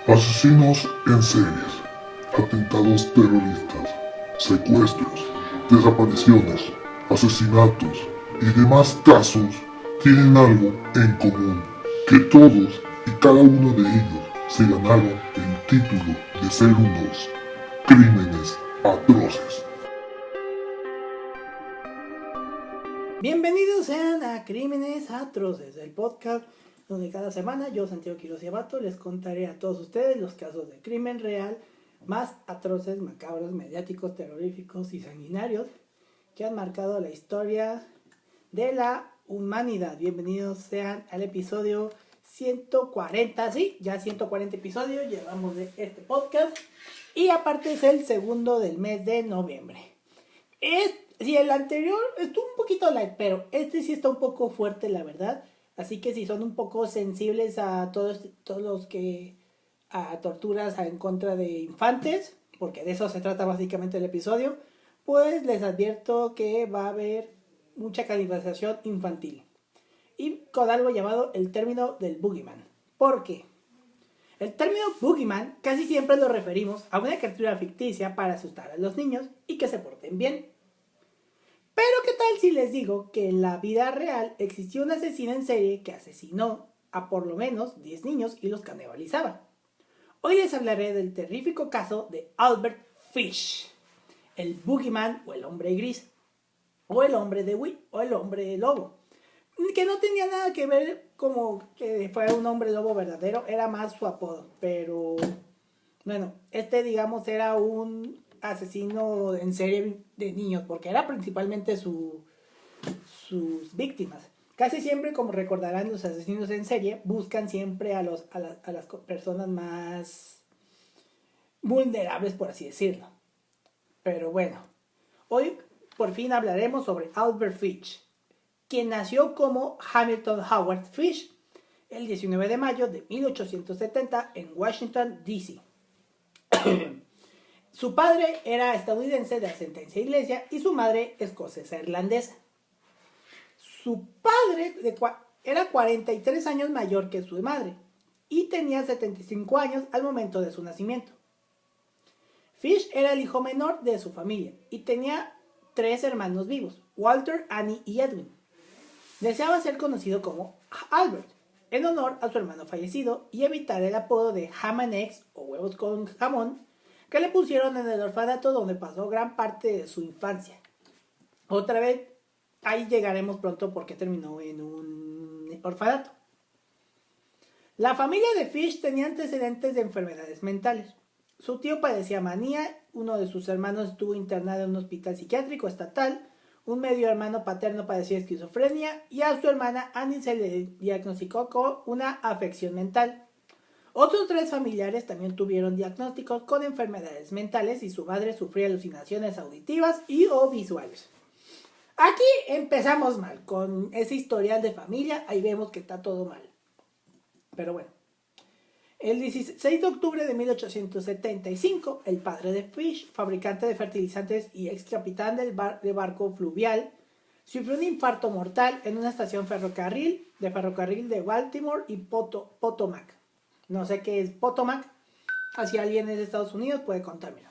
Asesinos en series, atentados terroristas, secuestros, desapariciones, asesinatos y demás casos tienen algo en común, que todos y cada uno de ellos se ganaron el título de ser unos crímenes atroces. Bienvenidos sean a Crímenes Atroces, el podcast donde cada semana yo, Santiago Quiroz y Abato, les contaré a todos ustedes los casos de crimen real más atroces, macabros, mediáticos, terroríficos y sanguinarios que han marcado la historia de la humanidad. Bienvenidos sean al episodio 140, sí, ya 140 episodios llevamos de este podcast y aparte es el segundo del mes de noviembre. Si el anterior estuvo un poquito light, pero este sí está un poco fuerte, la verdad. Así que si son un poco sensibles a todos los que a torturas en contra de infantes, porque de eso se trata básicamente el episodio, pues les advierto que va a haber mucha canibalización infantil. Y con algo llamado el término del boogeyman. ¿Por qué? El término boogeyman casi siempre lo referimos a una criatura ficticia para asustar a los niños y que se porten bien. Pero ¿qué tal si les digo que en la vida real existió un asesino en serie que asesinó a por lo menos 10 niños y los canibalizaba? Hoy les hablaré del terrífico caso de Albert Fish, el boogeyman o el hombre gris, o el hombre de o el hombre lobo, que no tenía nada que ver como que fuera un hombre lobo verdadero, era más su apodo, pero bueno, digamos era un asesino en serie de niños, porque era principalmente sus víctimas. Casi siempre, como recordarán, los asesinos en serie buscan siempre a las personas más vulnerables, por así decirlo. Pero bueno, hoy por fin hablaremos sobre Albert Fish, quien nació como Hamilton Howard Fish el 19 de mayo de 1870 en Washington, D.C. Su padre era estadounidense de ascendencia inglesa y su madre escocesa irlandesa. Su padre era 43 años mayor que su madre y tenía 75 años al momento de su nacimiento. Fish era el hijo menor de su familia y tenía 3 hermanos vivos, Walter, Annie y Edwin. Deseaba ser conocido como Albert, en honor a su hermano fallecido y evitar el apodo de ham and eggs o huevos con jamón que le pusieron en el orfanato donde pasó gran parte de su infancia. Otra vez, ahí llegaremos pronto porque terminó en un orfanato. La familia de Fish tenía antecedentes de enfermedades mentales. Su tío padecía manía, uno de sus hermanos estuvo internado en un hospital psiquiátrico estatal, un medio hermano paterno padecía esquizofrenia y a su hermana Annie se le diagnosticó con una afección mental. Otros 3 familiares también tuvieron diagnósticos con enfermedades mentales y su madre sufría alucinaciones auditivas y o visuales. Aquí empezamos mal con ese historial de familia, ahí vemos que está todo mal. Pero bueno, el 16 de octubre de 1875, el padre de Fish, fabricante de fertilizantes y ex capitán de barco fluvial, sufrió un infarto mortal en una estación ferrocarril de Baltimore y Potomac. No sé qué es Potomac, si alguien es de Estados Unidos puede contármelo.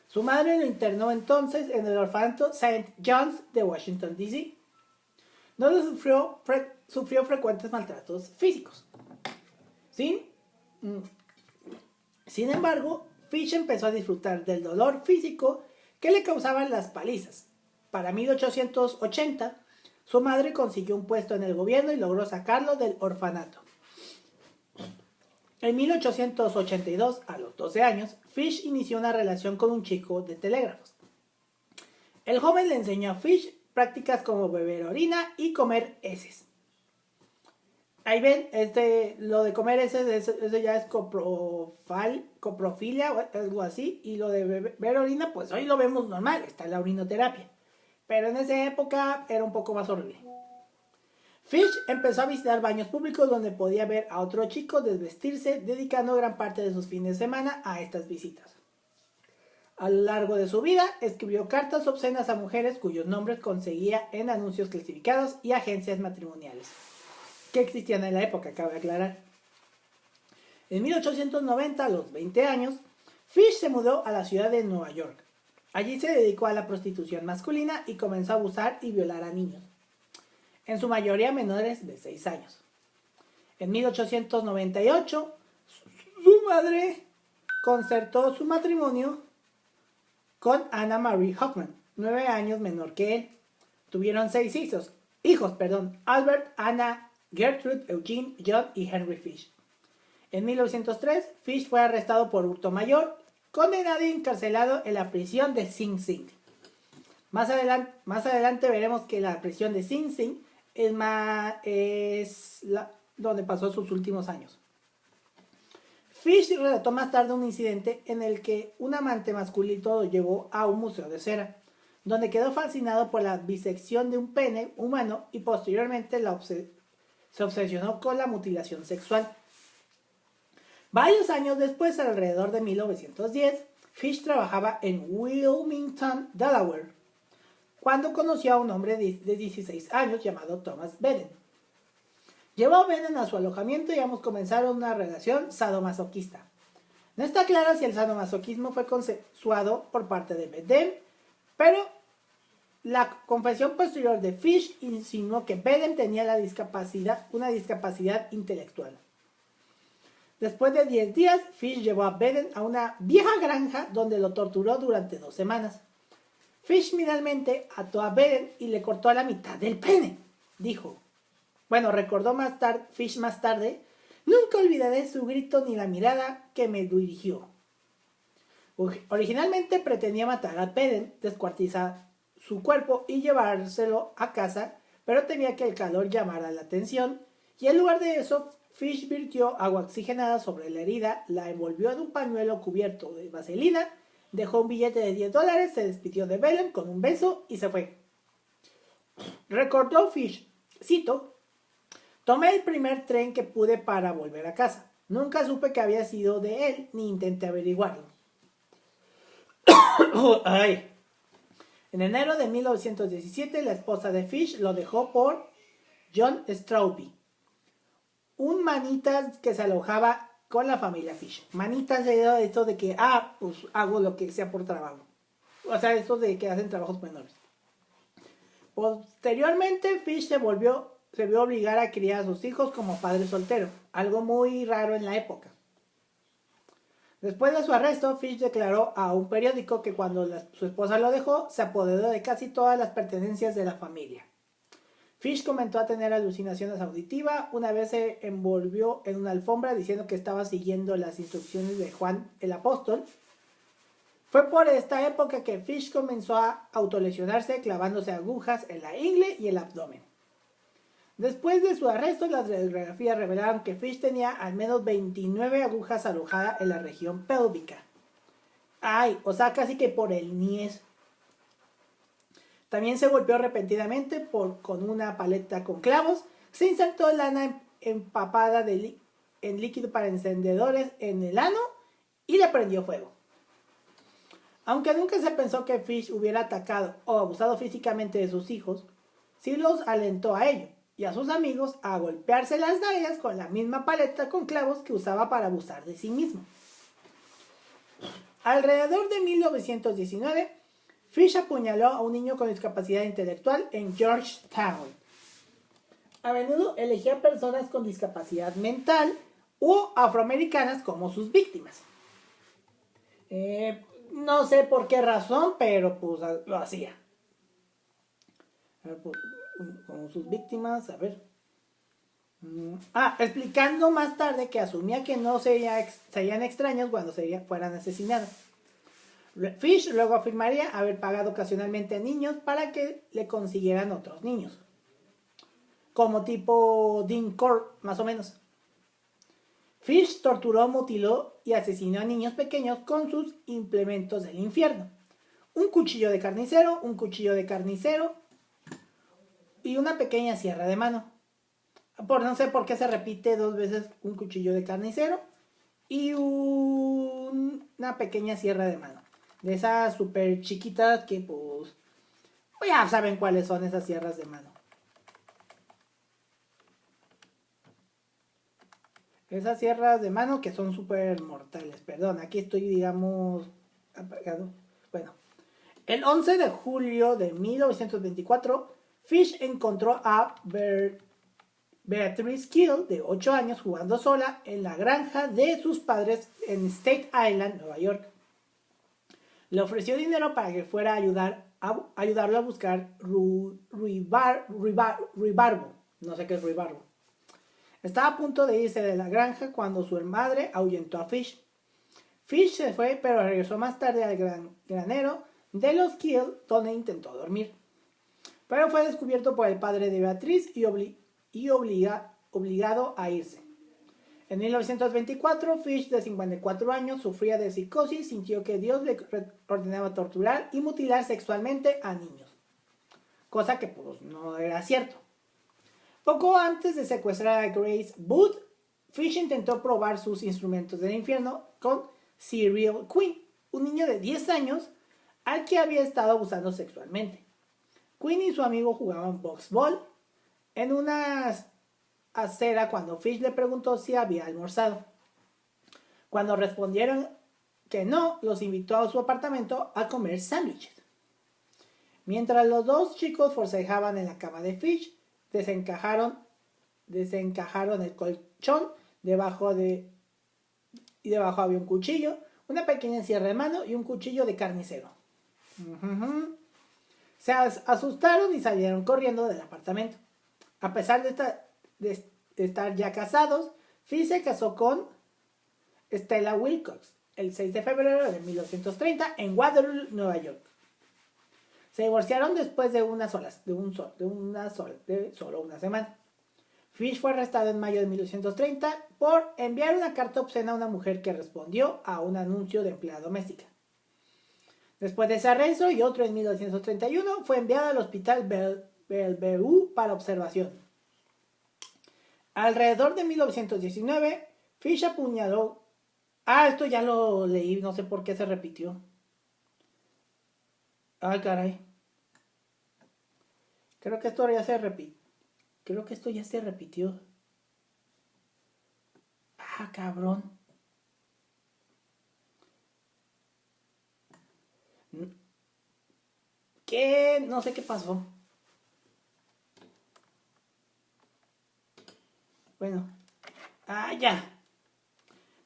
Su madre lo internó entonces en el orfanato St. John's de Washington, D.C., donde sufrió frecuentes maltratos físicos. Sin embargo, Fish empezó a disfrutar del dolor físico que le causaban las palizas. Para 1880, su madre consiguió un puesto en el gobierno y logró sacarlo del orfanato. En 1882, a los 12 años, Fish inició una relación con un chico de telégrafos. El joven le enseñó a Fish prácticas como beber orina y comer heces. Ahí ven, lo de comer heces, eso ya es coprofilia o algo así, y lo de beber orina, pues hoy lo vemos normal, está la orinoterapia. Pero en esa época era un poco más horrible. Fish empezó a visitar baños públicos donde podía ver a otro chico desvestirse, dedicando gran parte de sus fines de semana a estas visitas. A lo largo de su vida, escribió cartas obscenas a mujeres cuyos nombres conseguía en anuncios clasificados y agencias matrimoniales que existían en la época, cabe aclarar. En 1890, a los 20 años, Fish se mudó a la ciudad de Nueva York. Allí se dedicó a la prostitución masculina y comenzó a abusar y violar a niños, en su mayoría menores de 6 años. En 1898, su madre concertó su matrimonio con Anna Marie Hoffman, 9 años menor que él. Tuvieron 6 hijos, Albert, Anna, Gertrude, Eugene, John y Henry Fish. En 1903, Fish fue arrestado por hurto mayor, condenado y encarcelado en la prisión de Sing Sing. Más adelante veremos que la prisión de Sing Sing es donde pasó sus últimos años. Fish relató más tarde un incidente en el que un amante masculino lo llevó a un museo de cera, donde quedó fascinado por la bisección de un pene humano y posteriormente se obsesionó con la mutilación sexual. Varios años después, alrededor de 1910, Fish trabajaba en Wilmington, Delaware, cuando conoció a un hombre de 16 años llamado Thomas Beden. Llevó a Beden a su alojamiento y ambos comenzaron una relación sadomasoquista. No está claro si el sadomasoquismo fue consensuado por parte de Beden, pero la confesión posterior de Fish insinuó que Beden tenía una discapacidad intelectual. Después de 10 días, Fish llevó a Beden a una vieja granja donde lo torturó durante 2 semanas. Fish finalmente ató a Beden y le cortó a la mitad del pene. Recordó Fish más tarde, nunca olvidaré su grito ni la mirada que me dirigió. Originalmente pretendía matar a Beden, descuartizar su cuerpo y llevárselo a casa, pero temía que el calor llamara la atención y en lugar de eso, Fish vertió agua oxigenada sobre la herida, la envolvió en un pañuelo cubierto de vaselina, dejó un billete de $10, se despidió de Beden con un beso y se fue. Recordó Fish, cito: "Tomé el primer tren que pude para volver a casa. Nunca supe que había sido de él, ni intenté averiguarlo." Ay. En enero de 1917, la esposa de Fish lo dejó por John Straubing, un manitas que se alojaba con la familia Fish. Manitas era esto de que, pues hago lo que sea por trabajo. O sea, esto de que hacen trabajos menores. Posteriormente, Fish se vio obligado a criar a sus hijos como padre soltero, algo muy raro en la época. Después de su arresto, Fish declaró a un periódico que cuando su esposa lo dejó, se apoderó de casi todas las pertenencias de la familia. Fish comenzó a tener alucinaciones auditivas. Una vez se envolvió en una alfombra diciendo que estaba siguiendo las instrucciones de Juan el Apóstol. Fue por esta época que Fish comenzó a autolesionarse clavándose agujas en la ingle y el abdomen. Después de su arresto, las radiografías revelaron que Fish tenía al menos 29 agujas alojadas en la región pélvica. Casi que por el niés. También se golpeó repentinamente con una paleta con clavos, se insertó lana empapada en líquido para encendedores en el ano y le prendió fuego. Aunque nunca se pensó que Fish hubiera atacado o abusado físicamente de sus hijos, sí los alentó a ello y a sus amigos a golpearse las nalgas con la misma paleta con clavos que usaba para abusar de sí mismo. Alrededor de 1919, Fish apuñaló a un niño con discapacidad intelectual en Georgetown. A menudo elegía personas con discapacidad mental o afroamericanas como sus víctimas. No sé por qué razón, pero pues lo hacía. Como sus víctimas, explicando más tarde que asumía que no serían extraños cuando fueran asesinados. Fish luego afirmaría haber pagado ocasionalmente a niños para que le consiguieran otros niños. Como tipo Dean Core, más o menos. Fish torturó, mutiló y asesinó a niños pequeños con sus implementos del infierno. Un cuchillo de carnicero y una pequeña sierra de mano. No sé por qué se repite 2 veces un cuchillo de carnicero y una pequeña sierra de mano. De esas súper chiquitas que pues ya saben cuáles son esas sierras de mano. Esas sierras de mano que son súper mortales. Perdón, aquí estoy, digamos, apagado. Bueno, el 11 de julio de 1924, Fish encontró a Beatrice Kill, de 8 años, jugando sola en la granja de sus padres en State Island, Nueva York. Le ofreció dinero para que fuera a ayudarlo a buscar ruibarbo. No sé qué es ruibarbo. Estaba a punto de irse de la granja cuando su madre ahuyentó a Fish. Fish se fue, pero regresó más tarde al granero de los Kill, donde intentó dormir. Pero fue descubierto por el padre de Beatriz y obligado a irse. En 1924, Fish, de 54 años, sufría de psicosis, sintió que Dios le ordenaba torturar y mutilar sexualmente a niños. Cosa que pues no era cierto. Poco antes de secuestrar a Grace Booth, Fish intentó probar sus instrumentos del infierno con Cyril Quinn, un niño de 10 años al que había estado abusando sexualmente. Quinn y su amigo jugaban boxball en una acera cuando Fish le preguntó si había almorzado. Cuando respondieron que no, los invitó a su apartamento a comer sándwiches. Mientras los dos chicos forcejaban en la cama de Fish, desencajaron el colchón, debajo había un cuchillo, una pequeña sierra de mano y un cuchillo de carnicero. Se asustaron y salieron corriendo del apartamento. A pesar de estar ya casados, Fish se casó con Stella Wilcox el 6 de febrero de 1930 en Waterloo, Nueva York. Se divorciaron después de solo una semana. Fish fue arrestado en mayo de 1930 por enviar una carta obscena a una mujer que respondió a un anuncio de empleada doméstica. Después de ese arresto y otro en 1931, fue enviado al hospital Bellevue para observación. Alrededor de 1919, Fish apuñaló... esto ya lo leí, no sé por qué se repitió. Caray. Creo que esto ya se repitió. Cabrón. ¿Qué? No sé qué pasó. Bueno. Ya.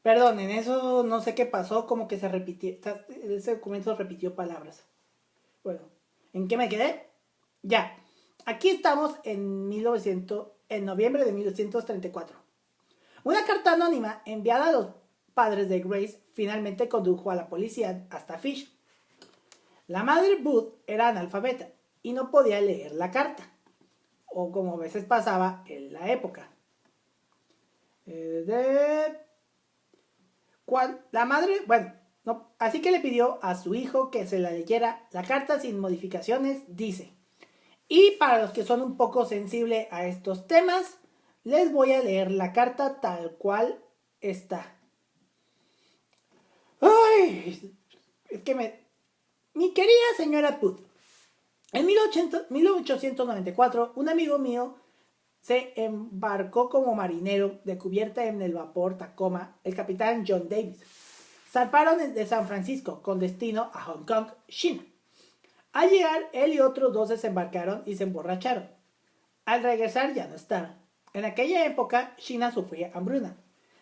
Perdón, en eso no sé qué pasó, como que se repitió. Ese documento repitió palabras. Bueno, ¿en qué me quedé? Ya. Aquí estamos en noviembre de 1934. Una carta anónima enviada a los padres de Grace finalmente condujo a la policía hasta Fish. La madre Booth era analfabeta y no podía leer la carta, o como a veces pasaba en la época. La madre, así que le pidió a su hijo que se la leyera. La carta sin modificaciones dice: y para los que son un poco sensibles a estos temas, les voy a leer la carta tal cual está. ¡Ay! Es que Mi querida señora Booth, en 1894, un amigo mío se embarcó como marinero de cubierta en el vapor Tacoma, el capitán John Davis. Zarparon de San Francisco con destino a Hong Kong, China. Al llegar, él y otros dos desembarcaron y se emborracharon. Al regresar ya no estaban. En aquella época, China sufría hambruna.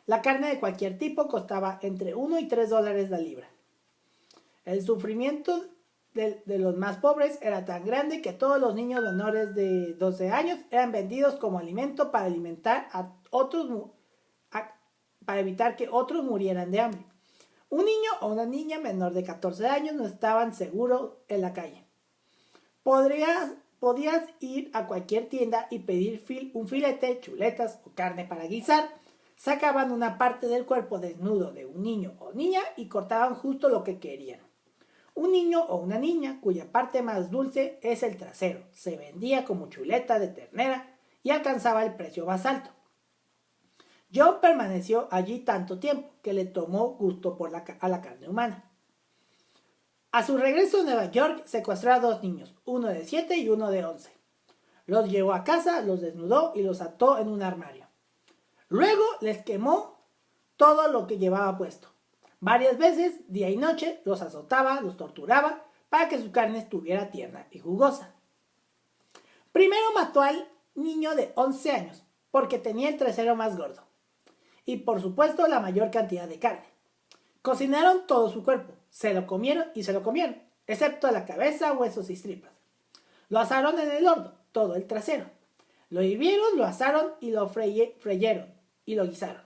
La carne de cualquier tipo costaba entre 1 y 3 dólares la libra. El sufrimiento de los más pobres era tan grande que todos los niños menores de 12 años eran vendidos como alimento para alimentar a otros, para evitar que otros murieran de hambre. Un niño o una niña menor de 14 años no estaban seguros en la calle. Podías ir a cualquier tienda y pedir un filete, chuletas o carne para guisar. Sacaban una parte del cuerpo desnudo de un niño o niña y cortaban justo lo que querían. Un niño o una niña cuya parte más dulce es el trasero se vendía como chuleta de ternera y alcanzaba el precio más alto. John permaneció allí tanto tiempo que le tomó gusto a la carne humana. A su regreso a Nueva York secuestró a 2 niños, uno de 7 y uno de 11. Los llevó a casa, los desnudó y los ató en un armario. Luego les quemó todo lo que llevaba puesto. Varias veces, día y noche, los azotaba, los torturaba, para que su carne estuviera tierna y jugosa. Primero mató al niño de 11 años, porque tenía el trasero más gordo. Y por supuesto la mayor cantidad de carne. Cocinaron todo su cuerpo, se lo comieron, excepto la cabeza, huesos y tripas. Lo asaron en el horno, todo el trasero. Lo hirvieron, lo asaron y lo freyeron y lo guisaron.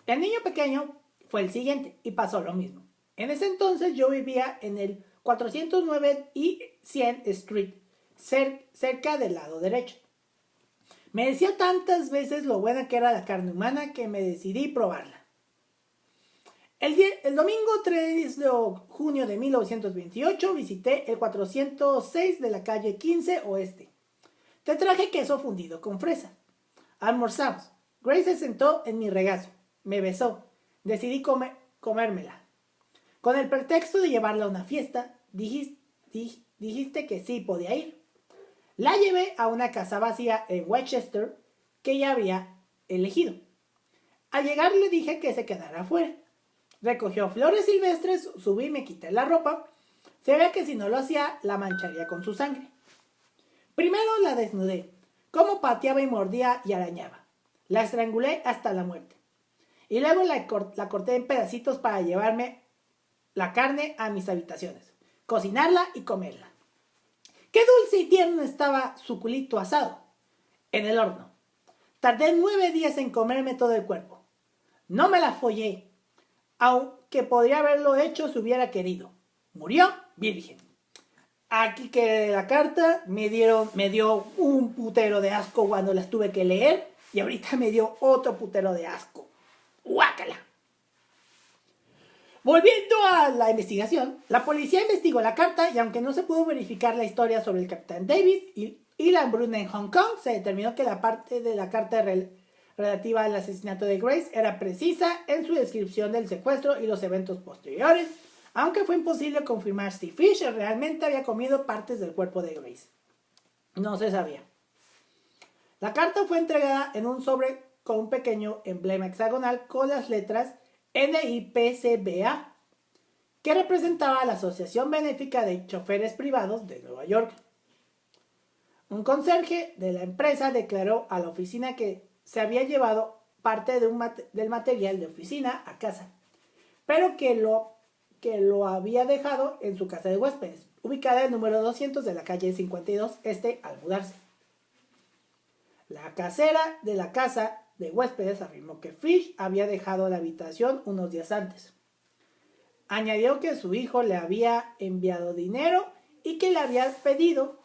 El niño pequeño fue el siguiente y pasó lo mismo. En ese entonces yo vivía en el 409 y 100 Street, cerca del lado derecho. Me decía tantas veces lo buena que era la carne humana que me decidí probarla. El domingo 3 de junio de 1928 visité el 406 de la calle 15 Oeste. Te traje queso fundido con fresa. Almorzamos. Grace se sentó en mi regazo. Me besó. Decidí comérmela. Con el pretexto de llevarla a una fiesta, dijiste que sí podía ir. La llevé a una casa vacía en Westchester que ella había elegido. Al llegar le dije que se quedara afuera. Recogió flores silvestres, subí y me quité la ropa. Se ve que si no lo hacía, la mancharía con su sangre. Primero la desnudé, como pateaba y mordía y arañaba. La estrangulé hasta la muerte. Y luego la corté en pedacitos para llevarme la carne a mis habitaciones, cocinarla y comerla. Qué dulce y tierno estaba su culito asado en el horno. Tardé 9 días en comerme todo el cuerpo. No me la follé, aunque podría haberlo hecho si hubiera querido. Murió virgen. Aquí que la carta me dio un putero de asco cuando las tuve que leer y ahorita me dio otro putero de asco. ¡Guácala! Volviendo a la investigación, la policía investigó la carta y aunque no se pudo verificar la historia sobre el capitán Davis y la hambruna en Hong Kong, se determinó que la parte de la carta relativa al asesinato de Grace era precisa en su descripción del secuestro y los eventos posteriores, aunque fue imposible confirmar si Fisher realmente había comido partes del cuerpo de Grace. No se sabía. La carta fue entregada en un sobre con un pequeño emblema hexagonal con las letras NIPCBA, que representaba a la Asociación Benéfica de Choferes Privados de Nueva York. Un conserje de la empresa declaró a la oficina que se había llevado parte del material de oficina a casa, pero que lo había dejado en su casa de huéspedes, ubicada en el número 200 de la calle 52 Este al mudarse. La casera de la casa de huéspedes afirmó que Fish había dejado la habitación unos días antes. Añadió que su hijo le había enviado dinero y que le había pedido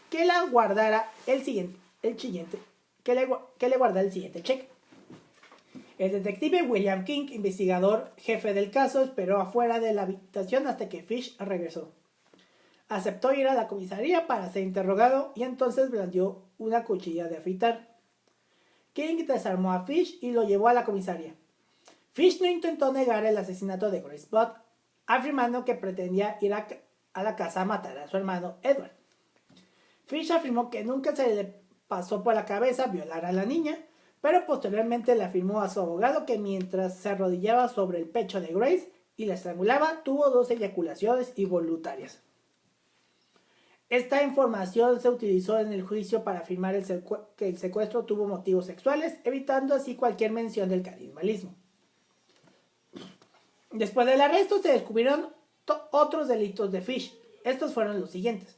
que la guardara que le guardara el siguiente cheque. El detective William King, investigador jefe del caso, esperó afuera de la habitación hasta que Fish regresó. Aceptó ir a la comisaría para ser interrogado y entonces blandió una cuchilla de afeitar. King desarmó a Fish y lo llevó a la comisaría. Fish no intentó negar el asesinato de Grace Budd, afirmando que pretendía ir a la casa a matar a su hermano Edward. Fish afirmó que nunca se le pasó por la cabeza violar a la niña, pero posteriormente le afirmó a su abogado que mientras se arrodillaba sobre el pecho de Grace y la estrangulaba, tuvo 2 eyaculaciones involuntarias. Esta información se utilizó en el juicio para afirmar que el secuestro tuvo motivos sexuales, evitando así cualquier mención del canibalismo. Después del arresto se descubrieron otros delitos de Fish. Estos fueron los siguientes.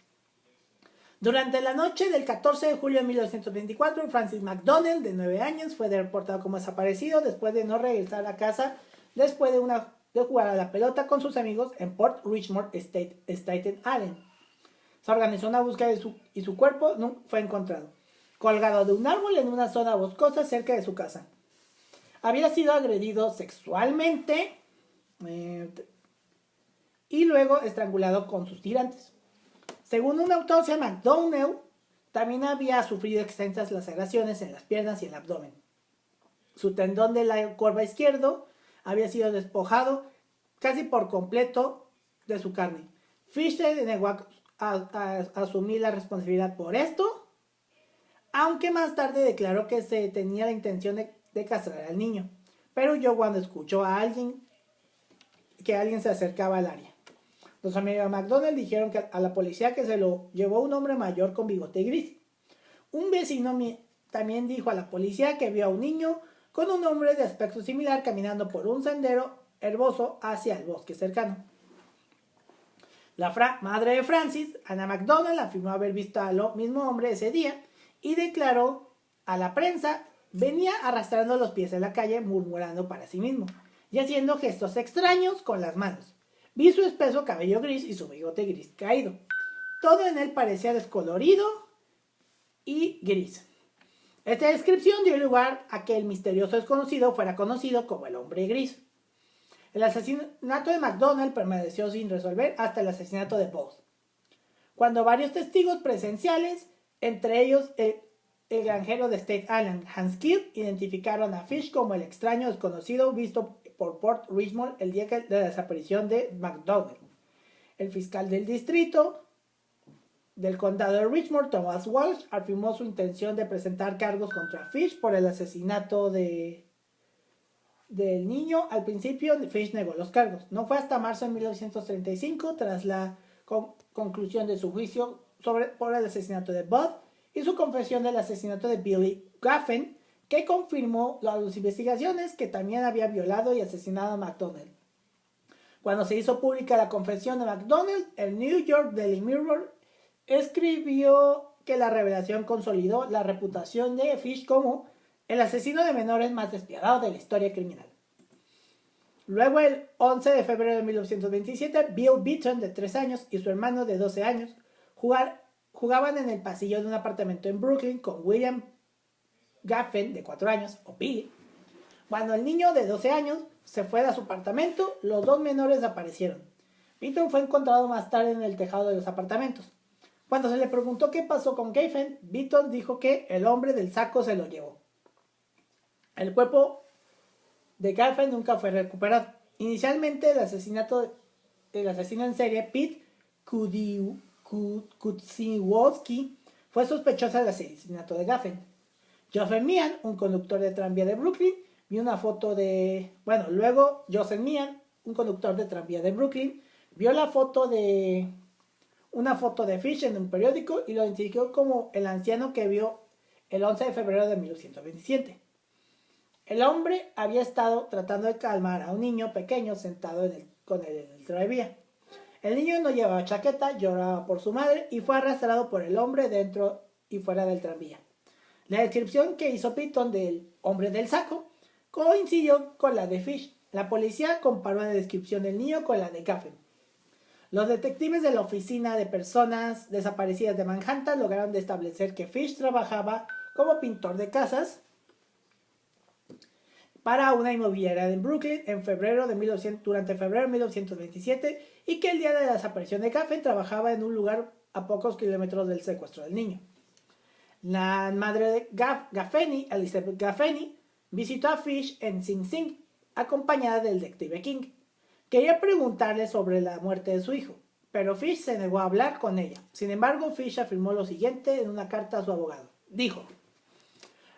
Durante la noche del 14 de julio de 1924, Francis McDonnell, de 9 años, fue reportado como desaparecido después de no regresar a casa después de jugar a la pelota con sus amigos en Port Richmond, Staten Island. Se organizó una búsqueda y su cuerpo no fue encontrado, colgado de un árbol en una zona boscosa cerca de su casa. Había sido agredido sexualmente y luego estrangulado con sus tirantes. Según una autopsia, McDonnell también había sufrido extensas laceraciones en las piernas y el abdomen. Su tendón de la corva izquierdo había sido despojado casi por completo de su carne. Fish se negó a asumir la responsabilidad por esto, aunque más tarde declaró que se tenía la intención de castrar al niño, pero huyó cuando escuchó que alguien se acercaba al área. Los amigos de McDonald dijeron a la policía que se lo llevó un hombre mayor con bigote gris. Un vecino también dijo a la policía que vio a un niño con un hombre de aspecto similar caminando por un sendero herboso hacia el bosque cercano. La madre de Francis, Anna McDonald, afirmó haber visto al mismo hombre ese día y declaró a la prensa: venía arrastrando los pies en la calle murmurando para sí mismo y haciendo gestos extraños con las manos. Vi su espeso cabello gris y su bigote gris caído. Todo en él parecía descolorido y gris. Esta descripción dio lugar a que el misterioso desconocido fuera conocido como el hombre gris. El asesinato de McDonald permaneció sin resolver hasta el asesinato de Booth, cuando varios testigos presenciales, entre ellos el granjero de State Island, Hans Kidd, identificaron a Fish como el extraño desconocido visto por Port Richmond el día de la desaparición de McDonald. El fiscal del distrito del condado de Richmond, Thomas Walsh, afirmó su intención de presentar cargos contra Fish por el asesinato del niño. Al principio, Fish negó los cargos. No fue hasta marzo de 1935, tras la conclusión de su juicio por el asesinato de Bud y su confesión del asesinato de Billy Gaffen, que confirmó las investigaciones que también había violado y asesinado a McDonald. Cuando se hizo pública la confesión de McDonald, el New York Daily Mirror escribió que la revelación consolidó la reputación de Fish como el asesino de menores más despiadado de la historia criminal. Luego, el 11 de febrero de 1927, Bill Beaton, de 3 años, y su hermano de 12 años jugaban en el pasillo de un apartamento en Brooklyn con William Gaffen, de 4 años, o Billy. Cuando el niño de 12 años se fue a su apartamento, los dos menores desaparecieron. Beaton fue encontrado más tarde en el tejado de los apartamentos. Cuando se le preguntó qué pasó con Gaffen, Beaton dijo que el hombre del saco se lo llevó. El cuerpo de Gaffen nunca fue recuperado. Inicialmente, el asesino en serie, Pete Kudziwowski, fue sospechoso del asesinato de Gaffen. Joseph Meehan, un conductor de tranvía de Brooklyn, vio una foto de... luego Joseph Meehan, un conductor de tranvía de Brooklyn, vio una foto de Fish en un periódico y lo identificó como el anciano que vio el 11 de febrero de 1927. El hombre había estado tratando de calmar a un niño pequeño sentado con él en el tranvía. El niño no llevaba chaqueta, lloraba por su madre y fue arrastrado por el hombre dentro y fuera del tranvía. La descripción que hizo Beaton del hombre del saco coincidió con la de Fish. La policía comparó la descripción del niño con la de Gaffen. Los detectives de la Oficina de Personas Desaparecidas de Manhattan lograron establecer que Fish trabajaba como pintor de casas para una inmobiliaria en Brooklyn durante febrero de 1927 y que el día de la desaparición de Gaffen trabajaba en un lugar a pocos kilómetros del secuestro del niño. La madre de Gaffney, Elizabeth Gaffney, visitó a Fish en Sing Sing, acompañada del detective King. Quería preguntarle sobre la muerte de su hijo, pero Fish se negó a hablar con ella. Sin embargo, Fish afirmó lo siguiente en una carta a su abogado. Dijo: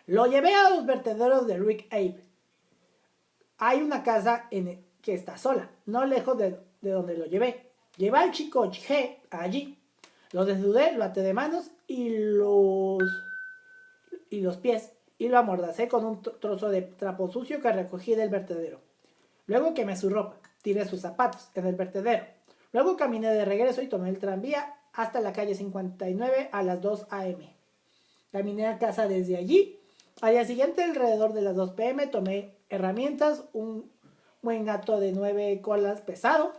lo llevé a los vertederos de Rick Abe. Hay una casa que está sola, no lejos de donde lo llevé. Llevé al chico G allí. Lo desnudé, lo até de manos y los pies y lo amordacé con un trozo de trapo sucio que recogí del vertedero. Luego quemé su ropa, tiré sus zapatos en el vertedero. Luego caminé de regreso y tomé el tranvía hasta la calle 59 a las 2 a.m. Caminé a casa desde allí. Al día siguiente, alrededor de las 2 p.m., tomé herramientas, un buen gato de 9 colas pesado,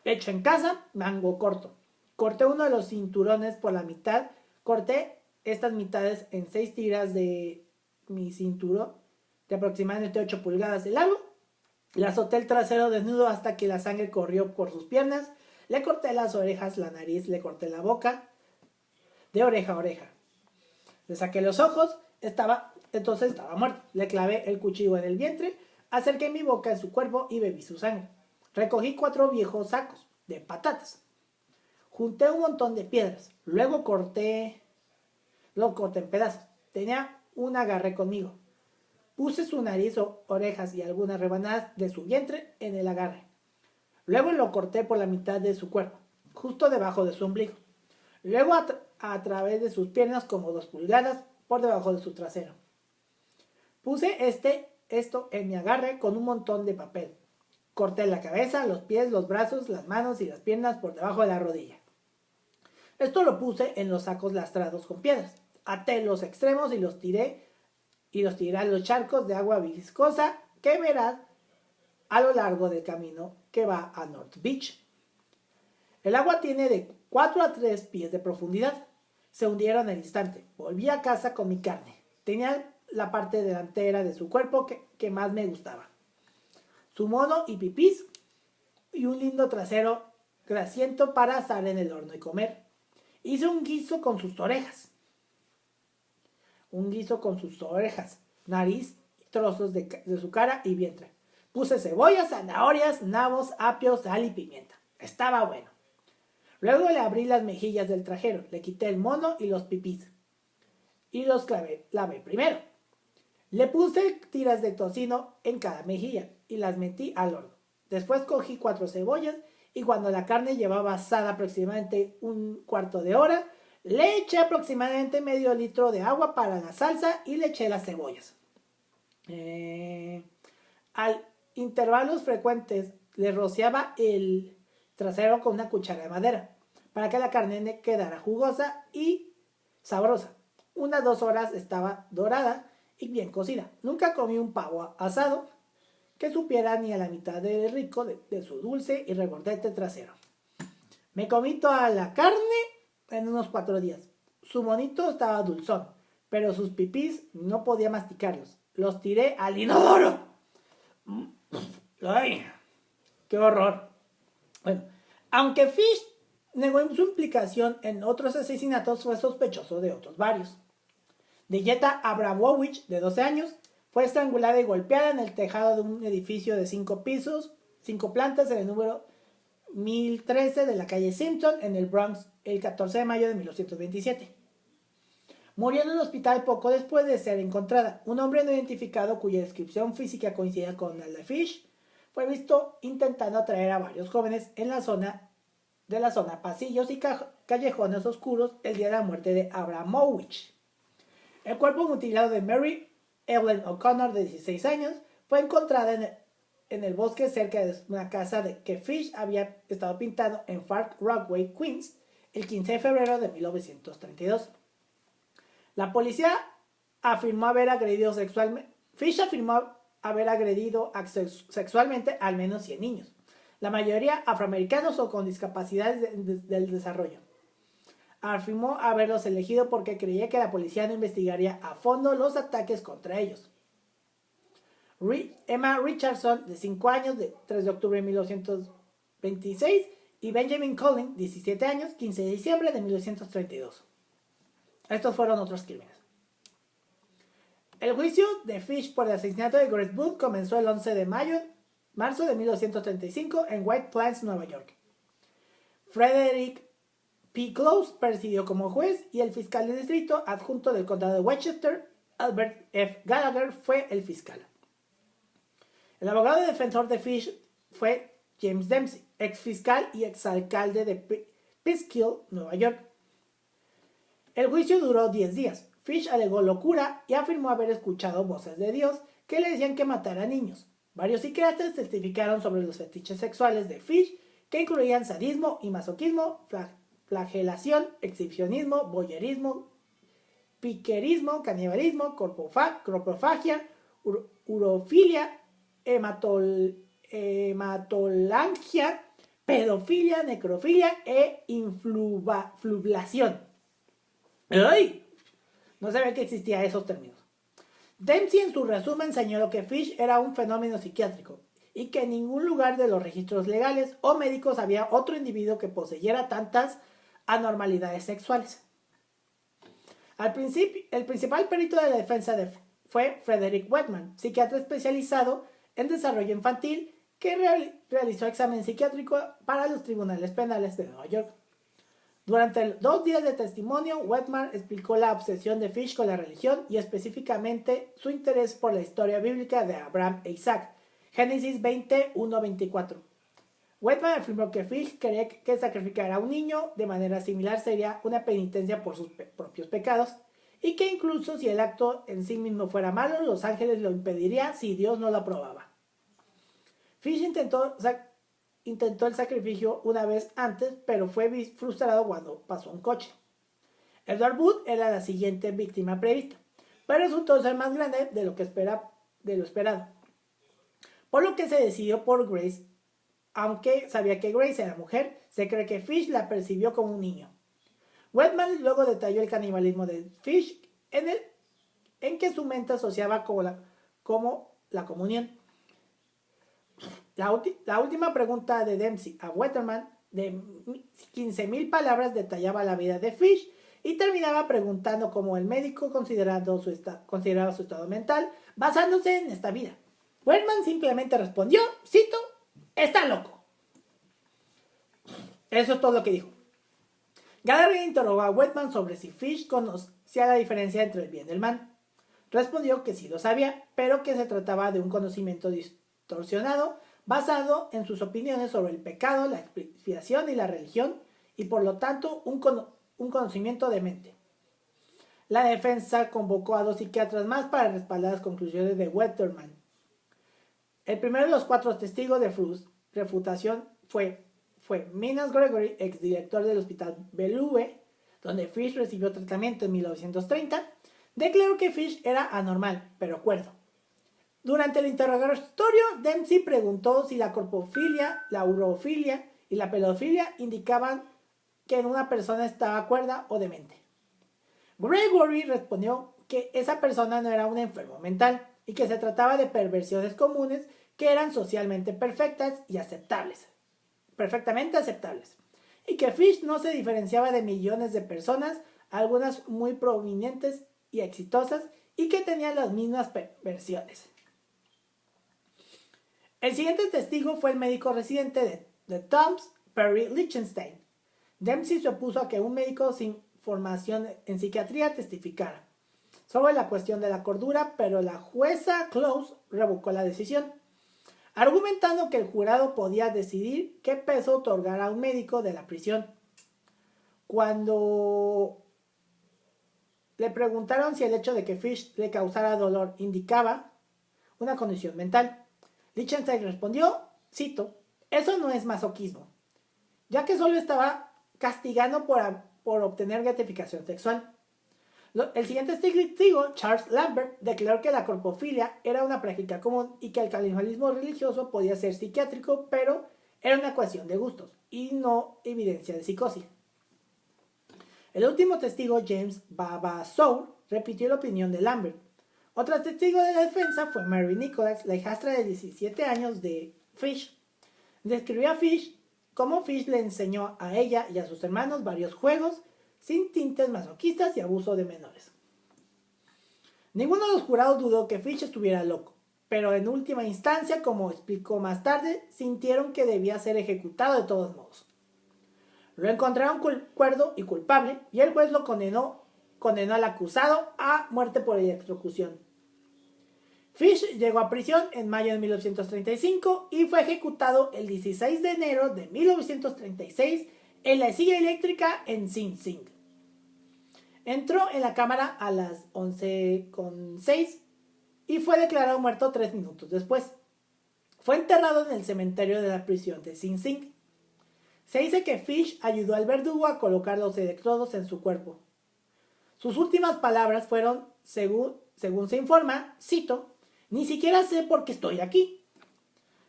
hecho en casa, mango corto. Corté uno de los cinturones por la mitad. Corté estas mitades en 6 tiras de mi cinturón de aproximadamente 8 pulgadas de largo. Le azoté el trasero desnudo hasta que la sangre corrió por sus piernas. Le corté las orejas, la nariz, le corté la boca, de oreja a oreja. Le saqué los ojos, entonces estaba muerto. Le clavé el cuchillo en el vientre, acerqué mi boca en su cuerpo y bebí su sangre. Recogí 4 viejos sacos de patatas. Junté un montón de piedras. Luego corté Lo corté en pedazos. Tenía un agarre conmigo. Puse su nariz, orejas y algunas rebanadas de su vientre en el agarre. Luego lo corté por la mitad de su cuerpo, justo debajo de su ombligo. Luego a través de sus piernas como 2 pulgadas por debajo de su trasero. Puse esto en mi agarre con un montón de papel. Corté la cabeza, los pies, los brazos, las manos y las piernas por debajo de la rodilla. Esto lo puse en los sacos lastrados con piedras. Até los extremos y los tiré a los charcos de agua viscosa que verás a lo largo del camino que va a North Beach. El agua tiene de 4 a 3 pies de profundidad. Se hundieron al instante. Volví a casa con mi carne. Tenía la parte delantera de su cuerpo que más me gustaba. Su mono y pipís y un lindo trasero grasiento para asar en el horno y comer. Hice un guiso con sus orejas. Nariz, trozos de su cara y vientre. Puse cebollas, zanahorias, nabos, apio, sal y pimienta. Estaba bueno. Luego le abrí las mejillas del trajero, le quité el mono y los pipís. Y los lavé primero. Le puse tiras de tocino en cada mejilla y las metí al horno. Después cogí 4 cebollas y cuando la carne llevaba asada aproximadamente un cuarto de hora, le eché aproximadamente medio litro de agua para la salsa y le eché las cebollas. Al intervalos frecuentes le rociaba el trasero con una cuchara de madera para que la carne quedara jugosa y sabrosa. Unas 2 horas estaba dorada y bien cocida. Nunca comí un pavo asado que supiera ni a la mitad de rico de su dulce y regordete trasero. Me comí toda la carne en unos 4 días. Su monito estaba dulzón, pero sus pipís no podía masticarlos. Los tiré al inodoro. ¡Ay! ¡Qué horror! Bueno, aunque Fish negó su implicación en otros asesinatos, fue sospechoso de otros varios. Dieta Abramowicz, de 12 años, fue estrangulada y golpeada en el tejado de un edificio de 5 pisos, 5 plantas en el número 1013 de la calle Simpson, en el Bronx, el 14 de mayo de 1927. Murió en un hospital poco después de ser encontrada. Un hombre no identificado, cuya descripción física coincidía con la de Fish, fue visto intentando atraer a varios jóvenes en la zona pasillos y callejones oscuros el día de la muerte de Abramowicz. El cuerpo mutilado de Mary Evelyn O'Connor, de 16 años, fue encontrada en el bosque cerca de una casa que Fish había estado pintando en Far Rockaway, Queens, el 15 de febrero de 1932. La policía afirmó haber agredido sexualmente. Fish afirmó haber agredido sexualmente al menos 100 niños, la mayoría afroamericanos o con discapacidades del desarrollo. Afirmó haberlos elegido porque creía que la policía no investigaría a fondo los ataques contra ellos. Emma Richardson, de 5 años, de 3 de octubre de 1926, y Benjamin Collins, 17 años, 15 de diciembre de 1932. Estos fueron otros crímenes. El juicio de Fish por el asesinato de Grace Booth comenzó el 11 de marzo de 1935 en White Plains, Nueva York. Frederick P. Close presidió como juez y el fiscal de distrito adjunto del condado de Westchester, Albert F. Gallagher, fue el fiscal. El abogado defensor de Fish fue James Dempsey, ex fiscal y exalcalde de Peekskill, Nueva York. El juicio duró 10 días. Fish alegó locura y afirmó haber escuchado voces de Dios que le decían que matara a niños. Varios psiquiatras testificaron sobre los fetiches sexuales de Fish, que incluían sadismo y masoquismo, flagelación, exhibicionismo, voyerismo, piquerismo, canibalismo, corpofagia, urofilia, hematolangia, pedofilia, necrofilia e influblación. ¡Ay! No sabía que existían esos términos. Dempsey en su resumen señaló que Fish era un fenómeno psiquiátrico y que en ningún lugar de los registros legales o médicos había otro individuo que poseyera tantas anormalidades sexuales. El principal perito de la defensa fue Frederick Wetman, psiquiatra especializado en desarrollo infantil que realizó examen psiquiátrico para los tribunales penales de Nueva York. Durante 2 días de testimonio, Whitman explicó la obsesión de Fish con la religión y específicamente su interés por la historia bíblica de Abraham e Isaac. Génesis 20:1-24. Whitman afirmó que Fish creía que sacrificar a un niño de manera similar sería una penitencia por sus propios pecados y que incluso si el acto en sí mismo fuera malo, los ángeles lo impedirían si Dios no lo aprobaba. Fish intentó el sacrificio una vez antes, pero fue frustrado cuando pasó un coche. Edward Wood era la siguiente víctima prevista, pero resultó ser más grande de lo esperado. Por lo que se decidió por Grace. Aunque sabía que Grace era mujer, se cree que Fish la percibió como un niño. Whitman luego detalló el canibalismo de Fish en que su mente asociaba como la comunión. La última pregunta de Dempsey a Whitman, de 15,000 palabras, detallaba la vida de Fish y terminaba preguntando cómo el médico consideraba su estado mental basándose en esta vida. Whitman simplemente respondió, cito, está loco. Eso es todo lo que dijo. Gallagher interrogó a Whitman sobre si Fish conocía la diferencia entre el bien y el mal. Respondió que sí lo sabía, pero que se trataba de un conocimiento distorsionado basado en sus opiniones sobre el pecado, la expiación y la religión, y por lo tanto un conocimiento de mente. La defensa convocó a 2 psiquiatras más para respaldar las conclusiones de Whitman. El primero de los 4 testigos de refutación fue Minas Gregory, exdirector del Hospital Bellevue, donde Fish recibió tratamiento en 1930, declaró que Fish era anormal, pero cuerdo. Durante el interrogatorio, Dempsey preguntó si la corpofilia, la urofilia y la pedofilia indicaban que una persona estaba cuerda o demente. Gregory respondió que esa persona no era un enfermo mental y que se trataba de perversiones comunes que eran socialmente perfectamente aceptables, y que Fish no se diferenciaba de millones de personas, algunas muy prominentes y exitosas, y que tenían las mismas perversiones. El siguiente testigo fue el médico residente de Toms, Perry Lichtenstein. Dempsey se opuso a que un médico sin formación en psiquiatría testificara sobre la cuestión de la cordura, pero la jueza Close revocó la decisión, argumentando que el jurado podía decidir qué peso otorgar a un médico de la prisión. Cuando le preguntaron si el hecho de que Fish le causara dolor indicaba una condición mental, Lichtenstein respondió, cito, eso no es masoquismo, ya que solo estaba castigando por obtener gratificación sexual. El siguiente testigo, Charles Lambert, declaró que la corpofilia era una práctica común y que el canibalismo religioso podía ser psiquiátrico, pero era una cuestión de gustos y no evidencia de psicosis. El último testigo, James Vavasour, repitió la opinión de Lambert. Otra testigo de la defensa fue Mary Nicholas, la hijastra de 17 años de Fish. Describió a Fish cómo Fish le enseñó a ella y a sus hermanos varios juegos sin tintes masoquistas y abuso de menores. Ninguno de los jurados dudó que Fish estuviera loco, pero en última instancia, como explicó más tarde, sintieron que debía ser ejecutado de todos modos. Lo encontraron cuerdo y culpable y el juez lo condenó al acusado a muerte por electrocución. Fish llegó a prisión en mayo de 1935 y fue ejecutado el 16 de enero de 1936 en la silla eléctrica en Sing Sing. Entró en la cámara a las 11:06 y fue declarado muerto 3 minutos después. Fue enterrado en el cementerio de la prisión de Sing Sing. Se dice que Fish ayudó al verdugo a colocar los electrodos en su cuerpo. Sus últimas palabras fueron, según se informa, cito, ni siquiera sé por qué estoy aquí.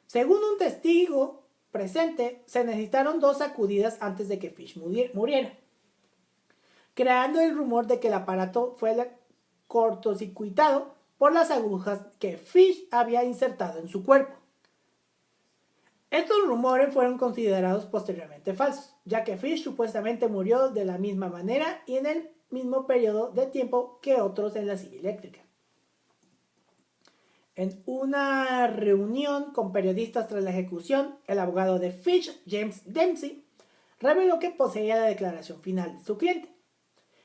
Según un testigo presente, se necesitaron 2 sacudidas antes de que Fish muriera, creando el rumor de que el aparato fue cortocircuitado por las agujas que Fish había insertado en su cuerpo. Estos rumores fueron considerados posteriormente falsos, ya que Fish supuestamente murió de la misma manera y en el mismo periodo de tiempo que otros en la silla eléctrica. En una reunión con periodistas tras la ejecución, el abogado de Fish, James Dempsey, reveló que poseía la declaración final de su cliente,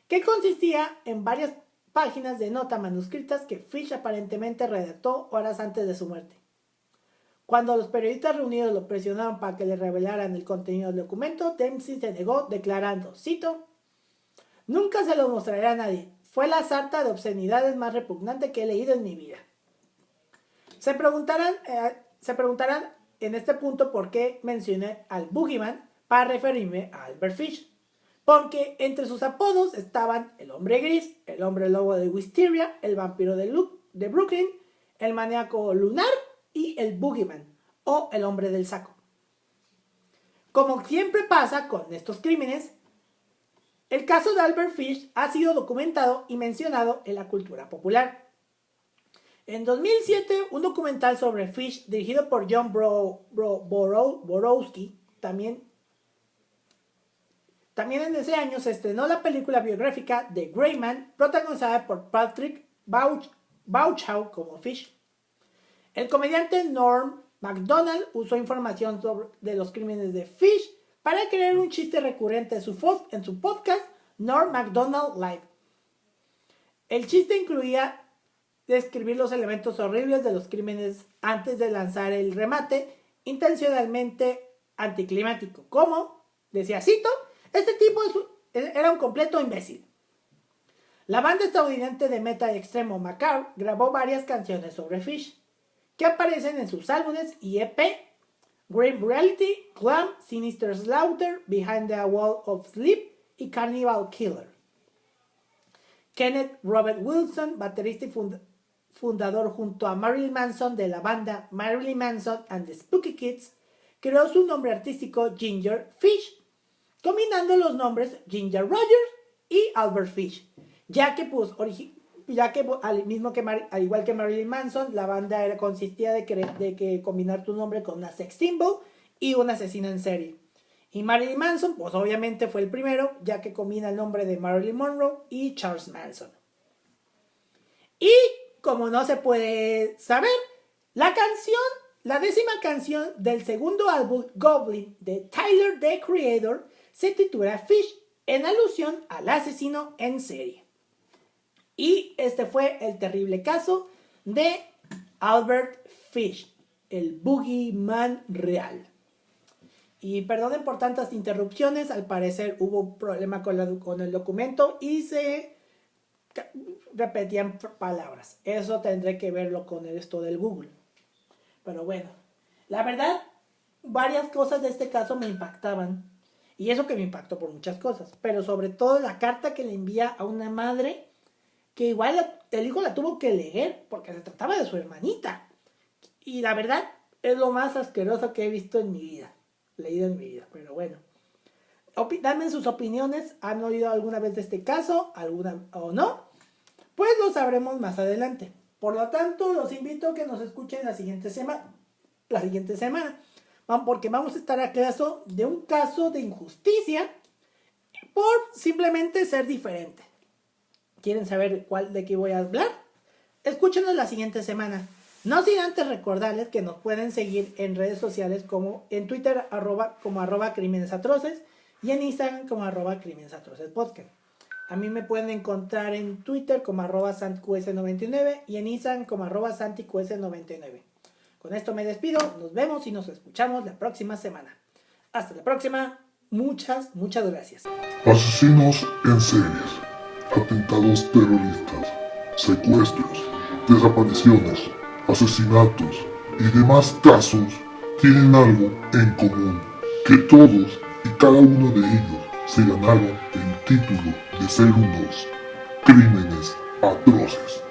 que consistía en varias páginas de nota manuscritas que Fish aparentemente redactó horas antes de su muerte. Cuando los periodistas reunidos lo presionaron para que le revelaran el contenido del documento, Dempsey se negó declarando, cito, «Nunca se lo mostraré a nadie. Fue la sarta de obscenidades más repugnante que he leído en mi vida». Se preguntarán en este punto por qué mencioné al Boogeyman para referirme a Albert Fish. Porque entre sus apodos estaban el hombre gris, el hombre lobo de Wisteria, el vampiro de Brooklyn, el maníaco lunar y el Boogeyman, o el hombre del saco. Como siempre pasa con estos crímenes, el caso de Albert Fish ha sido documentado y mencionado en la cultura popular. En 2007, un documental sobre Fish dirigido por John Borowski, también en ese año se estrenó la película biográfica The Gray Man, protagonizada por Patrick Bauchow como Fish. El comediante Norm Macdonald usó información de los crímenes de Fish para crear un chiste recurrente en su podcast Norm Macdonald Live. El chiste incluía describir los elementos horribles de los crímenes antes de lanzar el remate intencionalmente anticlimático, como, decía, cito, «Este tipo era un completo imbécil». La banda estadounidense de metal extremo Macabre grabó varias canciones sobre Fish, que aparecen en sus álbumes y EP Grim Reality, Glam, Sinister Slaughter, Behind the Wall of Sleep y Carnival Killer. Kenneth Robert Wilson, baterista y fundador junto a Marilyn Manson de la banda Marilyn Manson and the Spooky Kids, creó su nombre artístico Ginger Fish, combinando los nombres Ginger Rogers y Albert Fish, ya que al igual que Marilyn Manson, la banda consistía de que combinar tu nombre con una sex symbol y un asesino en serie. Y Marilyn Manson, pues obviamente fue el primero, ya que combina el nombre de Marilyn Monroe y Charles Manson. Y como no se puede saber, la 10ª canción del segundo álbum Goblin de Tyler, the Creator, se titula Fish, en alusión al asesino en serie. Y este fue el terrible caso de Albert Fish, el Boogeyman real. Y perdonen por tantas interrupciones, al parecer hubo un problema con el documento y se repetían palabras. Eso tendré que verlo con esto del Google. Pero bueno, la verdad, varias cosas de este caso me impactaban. Y eso que me impactó por muchas cosas. Pero sobre todo la carta que le envía a una madre que igual el hijo la tuvo que leer porque se trataba de su hermanita. Y la verdad es lo más asqueroso que he visto en mi vida. Leído en mi vida. Pero bueno. Dadme sus opiniones. ¿Han oído alguna vez de este caso? ¿Alguna o no? Pues lo sabremos más adelante. Por lo tanto, los invito a que nos escuchen la siguiente semana. Porque vamos a estar a caso de un caso de injusticia por simplemente ser diferente. ¿Quieren saber de qué voy a hablar? Escúchenos la siguiente semana. No sin antes recordarles que nos pueden seguir en redes sociales como en Twitter como @Crímenes Atroces y en Instagram como @Crímenes Atroces Podcast. A mí me pueden encontrar en Twitter como @SantiQS99 y en Instagram como @SantiQS99. Con esto me despido, nos vemos y nos escuchamos la próxima semana. Hasta la próxima, muchas gracias. Asesinos en series, atentados terroristas, secuestros, desapariciones, asesinatos y demás casos tienen algo en común, que todos y cada uno de ellos se ganaron el título de ser unos crímenes atroces.